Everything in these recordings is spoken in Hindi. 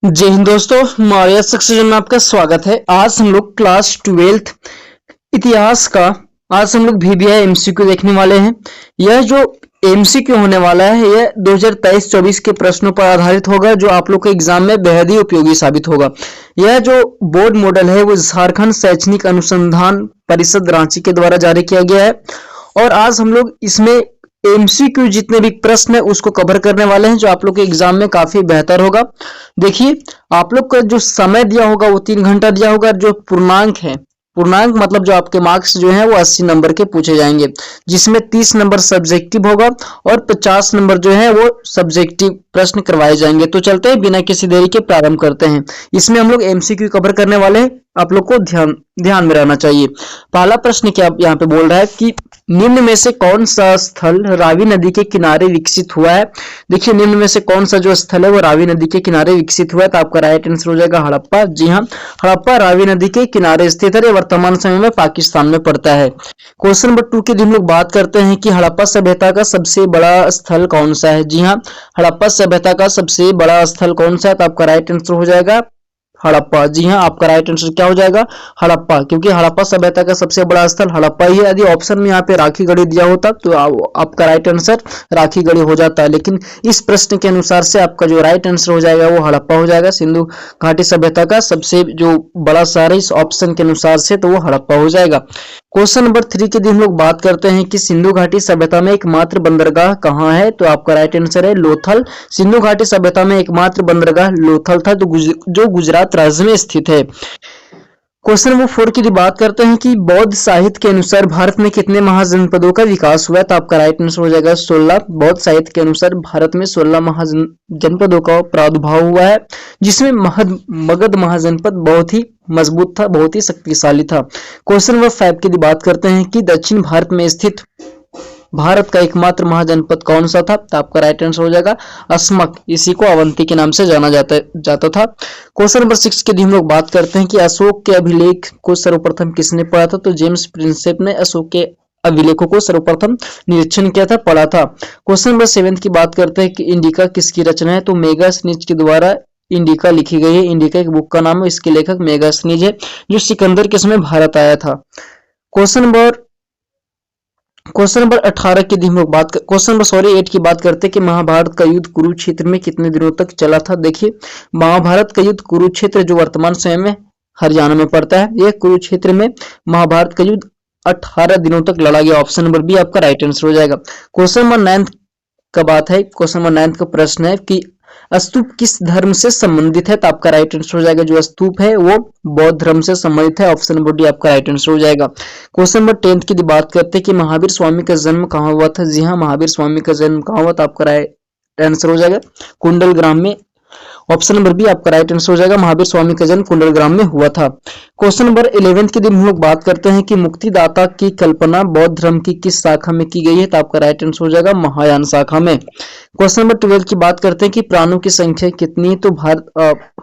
जय हिंद दोस्तों, मौर्य सक्सेशन में आपका स्वागत है। आज हम लोग क्लास 12th इतिहास का आज हम लोग VBI MCQ देखने वाले हैं। यह जो MCQ होने वाला है यह 2023-24 के प्रश्नों पर आधारित होगा, जो आप लोग के एग्जाम में बेहद ही उपयोगी साबित होगा। यह जो बोर्ड मॉडल है वो झारखंड शैक्षणिक अनुसंधान परिषद रांची के द्वारा जारी किया गया है और आज हम लोग इसमें MCQ जितने भी प्रश्न है उसको कवर करने वाले हैं, जो आप लोग के एग्जाम में काफी बेहतर होगा। देखिए, आप लोग का जो समय दिया होगा वो 3 घंटा दिया होगा। जो पूर्णांक है, पूर्णांक मतलब जो आपके मार्क्स जो है वो 80 नंबर के पूछे जाएंगे, जिसमें 30 नंबर सब्जेक्टिव होगा और 50 नंबर जो है वो सब्जेक्टिव प्रश्न करवाए जाएंगे। तो चलते हैं, बिना किसी देरी के प्रारंभ करते हैं। इसमें हम लोग MCQ कवर करने वाले हैं, आप लोग को ध्यान में रहना चाहिए। पहला प्रश्न क्या यहाँ पे बोल रहा है कि निम्न में से कौन सा स्थल रावी नदी के किनारे विकसित हुआ है। देखिए, निम्न में से कौन सा जो स्थल है वो रावी नदी के किनारे विकसित हुआ है, तो आपका राइट आंसर हो जाएगा हड़प्पा। जी हाँ, हड़प्पा रावी नदी के किनारे स्थित है, वर्तमान समय में पाकिस्तान में पड़ता है। क्वेश्चन नंबर 2 की हम लोग बात करते हैं कि हड़प्पा सभ्यता का सबसे बड़ा स्थल कौन सा है। जी हाँ, हड़प्पा सभ्यता का सबसे बड़ा स्थल कौन सा है, तो आपका राइट आंसर हो जाएगा हड़प्पा। जी हाँ, आपका राइट आंसर क्या हो जाएगा हड़प्पा, क्योंकि हड़प्पा सभ्यता का सबसे बड़ा स्थल हड़प्पा ही है। यदि ऑप्शन में यहाँ पे राखी गढ़ी दिया होता तो आपका राइट आंसर राखी गढ़ी हो जाता है, लेकिन इस प्रश्न के अनुसार से आपका जो राइट आंसर हो जाएगा वो हड़प्पा हो जाएगा। सिंधु घाटी सभ्यता का सबसे जो बड़ा शहर है इस ऑप्शन के अनुसार से, तो वो हड़प्पा हो जाएगा। क्वेश्चन नंबर 3 की हम लोग बात करते हैं कि सिंधु घाटी सभ्यता में एकमात्र बंदरगाह कहाँ है, तो आपका राइट आंसर है लोथल। सिंधु घाटी सभ्यता में एकमात्र बंदरगाह लोथल था, जो गुजरात राज्य में स्थित है। क्वेश्चन नंबर 4 की बात करते हैं कि बौद्ध साहित्य के अनुसार भारत में कितने महाजनपदों का विकास हुआ है, तो आपका राइट आंसर हो जाएगा 16। बौद्ध साहित्य के अनुसार भारत में 16 महाजनपदों का प्रादुर्भाव हुआ है, जिसमें मगध महाजनपद बहुत ही मजबूत था, बहुत ही शक्तिशाली था। क्वेश्चन नंबर 5 की बात करते हैं कि दक्षिण भारत में स्थित भारत का एकमात्र महाजनपद कौन सा था, तो आपका राइट आंसर हो जाएगा अस्मक। इसी को अवंती के नाम से जाना जाता था। क्वेश्चन नंबर 6 की हम लोग बात करते हैं कि अशोक के अभिलेख को सर्वप्रथम किसने पढ़ा था, तो जेम्स प्रिंसेप ने अशोक के अभिलेखों को सर्वप्रथम निरीक्षण किया था, पढ़ा था। क्वेश्चन नंबर 7 की बात करते हैं कि इंडिका किसकी रचना है, तो मेगास्थनीज के द्वारा इंडिका लिखी गई है। इंडिका एक बुक का नाम है, इसके लेखक मेगास्थनीज है, जो सिकंदर के समय भारत आया था। क्वेश्चन नंबर 18 की क्वेश्चन नंबर 8 की बात करते हैं कि महाभारत का युद्ध कुरुक्षेत्र में कितने दिनों तक चला था। देखिए, महाभारत का युद्ध कुरुक्षेत्र जो वर्तमान समय में हरियाणा में पड़ता है, यह कुरुक्षेत्र में महाभारत का युद्ध 18 दिनों तक लड़ा गया। ऑप्शन नंबर बी आपका राइट आंसर हो जाएगा। क्वेश्चन नंबर 9 का बात है, क्वेश्चन नंबर 9 का प्रश्न है कि स्तूप किस धर्म से संबंधित है, तो आपका राइट आंसर हो जाएगा जो स्तूप है वो बौद्ध धर्म से संबंधित है। ऑप्शन नंबर डी आपका राइट आंसर हो जाएगा। क्वेश्चन नंबर 10 की बात करते हैं कि महावीर स्वामी का जन्म कहाँ हुआ था। जी हाँ, महावीर स्वामी का जन्म कहाँ हुआ था, आपका राइट आंसर हो जाएगा कुंडल ग्राम में। ऑप्शन नंबर बी आपका राइट आंसर हो जाएगा, महावीर स्वामी का जन्म कुंडल ग्राम में हुआ था। क्वेश्चन नंबर 11 के दिन हम लोग बात करते हैं कि मुक्तिदाता की कल्पना बौद्ध धर्म की किस शाखा में की गई है, तो आपका राइट आंसर हो जाएगा महायान शाखा में। क्वेश्चन नंबर 12 की बात करते हैं कि प्राणों की संख्या कितनी है, तो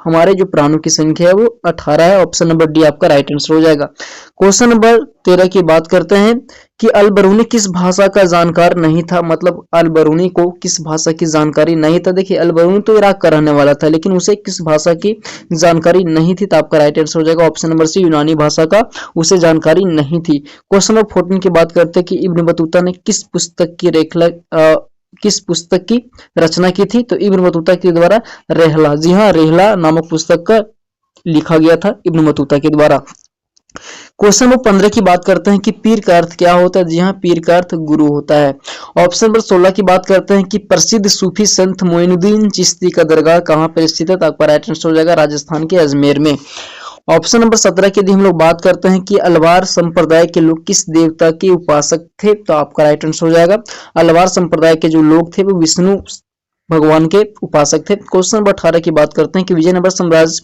हमारे जो प्राणों की संख्या है वो 18 है। ऑप्शन नंबर डी आपका राइट आंसर हो जाएगा। क्वेश्चन नंबर 13 की बात करते हैं कि अल बरूनी किस भाषा का जानकार नहीं था, मतलब अल बरूनी को किस भाषा की जानकारी नहीं था। देखिए, अल बरूनी तो इराक का रहने वाला था, लेकिन उसे किस भाषा की जानकारी नहीं थी, तो आपका राइट आंसर हो जाएगा ऑप्शन नंबर सी, यूनानी भाषा का उसे जानकारी नहीं थी। क्वेश्चन नंबर 14 की बात करते हैं कि इब्न बतूता ने किस पुस्तक की रचना की थी, तो इब्न बतूता के द्वारा रेहला, जी हाँ, रेहला नामक पुस्तक का लिखा गया था इब्न बतूता के द्वारा। क्वेश्चन नंबर 15 की बात करते हैं कि पीर का अर्थ क्या होता है। जी हाँ, पीर का अर्थ गुरु होता है। ऑप्शन नंबर 16 की बात करते हैं कि प्रसिद्ध सूफी संत मोइनुद्दीन चिश्ती का दरगाह कहाँ पर स्थित है, तो आपका राइट आंसर हो जाएगा राजस्थान के अजमेर में। ऑप्शन नंबर 17 की हम लोग बात करते हैं कि अलवार संप्रदाय के लोग किस देवता के उपासक थे, तो आपका राइट आंसर हो जाएगा अलवार संप्रदाय के जो लोग थे वो विष्णु भगवान के उपासक थे। क्वेश्चन नंबर 18 की बात करते हैं कि विजयनगर साम्राज्य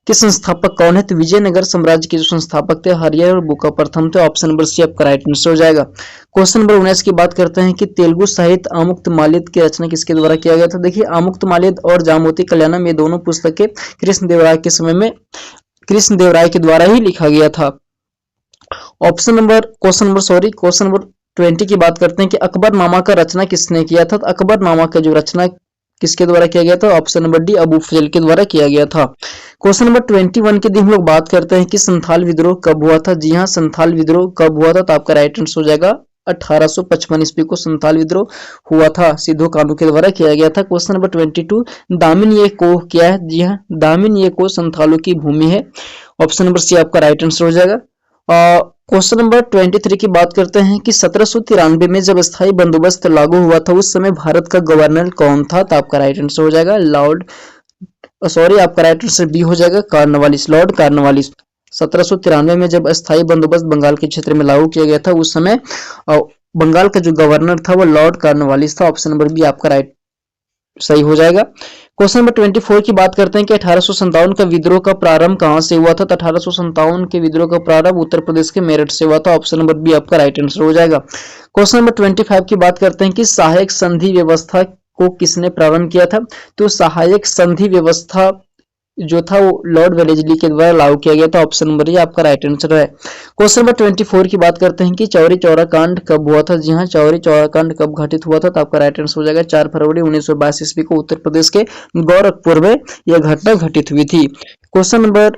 के संस्थापक कौन है, तो विजयनगर साम्राज्य के जो संस्थापक थे हरियर और बुका प्रथम थे। ऑप्शन नंबर सी आपका राइट आंसर हो जाएगा। क्वेश्चन नंबर 19 की बात करते हैं कि तेलुगु साहित्य आमुक्तमाल्यद की रचना किसके द्वारा किया गया था। देखिए, आमुक्तमाल्यद और जामोती कल्याणम ये दोनों पुस्तकें कृष्णदेवराय के समय में कृष्णदेवराय के द्वारा ही लिखा गया था। क्वेश्चन नंबर 20 की बात करते हैं कि अकबरनामा का रचना किसने किया था, तो अकबरनामा का जो रचना किसके द्वारा किया गया था? ऑप्शन नंबर डी, अबू फजल के द्वारा किया गया था। क्वेश्चन नंबर 21 के दिन हम लोग बात करते हैं कि संथाल विद्रोह कब हुआ था। जी हाँ, संथाल विद्रोह कब हुआ था? तो आपका राइट आंसर हो जाएगा 1855 ईस्वी को संथाल विद्रोह हुआ था, सिद्धू कान्हू के द्वारा किया गया था। क्वेश्चन नंबर 22, दामिन ये कोह क्या है? जी हाँ, दामिन ये कोह संथालों की भूमि है। ऑप्शन नंबर सी आपका राइट आंसर हो जाएगा। क्वेश्चन नंबर 23 की बात करते हैं कि 1793 में जब स्थायी बंदोबस्त लागू हुआ था उस समय भारत का गवर्नर कौन था? तो आपका राइट आंसर हो जाएगा आपका राइट आंसर बी हो जाएगा, कॉर्नवालिस, लॉर्ड कॉर्नवालिस। 1793 में जब अस्थायी बंदोबस्त बंगाल के क्षेत्र में लागू किया गया था उस समय बंगाल का जो गवर्नर था वो लॉर्ड कॉर्नवालिस था। ऑप्शन नंबर बी आपका राइट सही हो जाएगा। क्वेश्चन नंबर 24 की बात करते हैं कि 1857 का विद्रोह का प्रारंभ कहां से हुआ था? तो 1857 के विद्रोह का प्रारंभ उत्तर प्रदेश के मेरठ से हुआ था। ऑप्शन नंबर बी आपका राइट आंसर हो जाएगा। क्वेश्चन नंबर 25 की बात करते हैं कि सहायक संधि व्यवस्था को किसने प्रारंभ किया था? तो सहायक संधि व्यवस्था जो था वो लॉर्ड वेलेस्ली के द्वारा लागू किया गया था। ऑप्शन नंबर ये आपका राइट आंसर है। क्वेश्चन नंबर 24 की बात करते हैं कि चौरी चौरा कांड कब हुआ था? जी हाँ, चौरी चौरा कांड कब घटित हुआ था? तो आपका राइट आंसर हो जाएगा 4 फरवरी 1922 ईस्वी को उत्तर प्रदेश के गोरखपुर में यह घटना घटित हुई थी। क्वेश्चन नंबर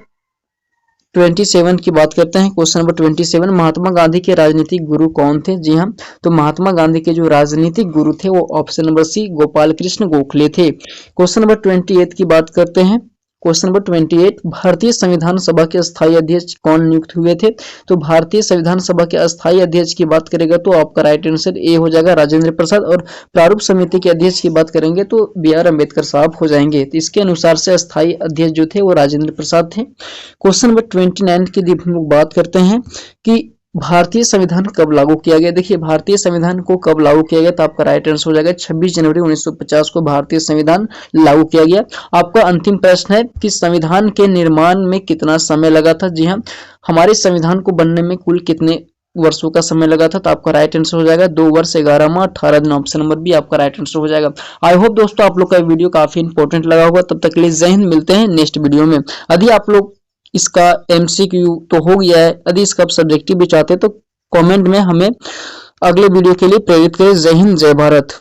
27 की बात करते हैं। क्वेश्चन नंबर 27, महात्मा गांधी के राजनीतिक गुरु कौन थे? जी हाँ, तो महात्मा गांधी के जो राजनीतिक गुरु थे वो option number C Gopal Krishna Gokhale थे। क्वेश्चन नंबर 28 की बात करते हैं। क्वेश्चन नंबर 28, भारतीय संविधान सभा के अस्थायी अध्यक्ष कौन नियुक्त हुए थे? तो भारतीय संविधान सभा के अस्थायी अध्यक्ष की बात करेगा तो आपका राइट आंसर ए हो जाएगा, राजेंद्र प्रसाद। और प्रारूप समिति के अध्यक्ष की बात करेंगे तो B.R. अम्बेडकर साहब हो जाएंगे। तो इसके अनुसार से अस्थायी अध्यक्ष जो थे वो राजेंद्र प्रसाद थे। क्वेश्चन नंबर 29 की हम लोग बात करते हैं कि भारतीय संविधान कब लागू किया गया। देखिए, भारतीय संविधान को कब लागू किया गया तो आपका राइट आंसर हो जाएगा 26 जनवरी 1950 को भारतीय संविधान लागू किया गया। आपका अंतिम प्रश्न है कि संविधान के निर्माण में कितना समय लगा था। जी हाँ, हमारे संविधान को बनने में कुल कितने वर्षों का समय लगा था? तो आपका राइट आंसर हो जाएगा 2 वर्ष 11 माह 18 दिन। ऑप्शन नंबर बी आपका राइट आंसर हो जाएगा। आई होप दोस्तों आप लोग का वीडियो काफी इंपॉर्टेंट लगा होगा। तब तक के लिए जय हिंद, मिलते हैं नेक्स्ट वीडियो में। यदि आप लोग इसका MCQ तो हो गया है, यदि इसका सब्जेक्टिव भी चाहते हैं तो कमेंट में हमें अगले वीडियो के लिए प्रेरित करें। जय हिंद, जय भारत।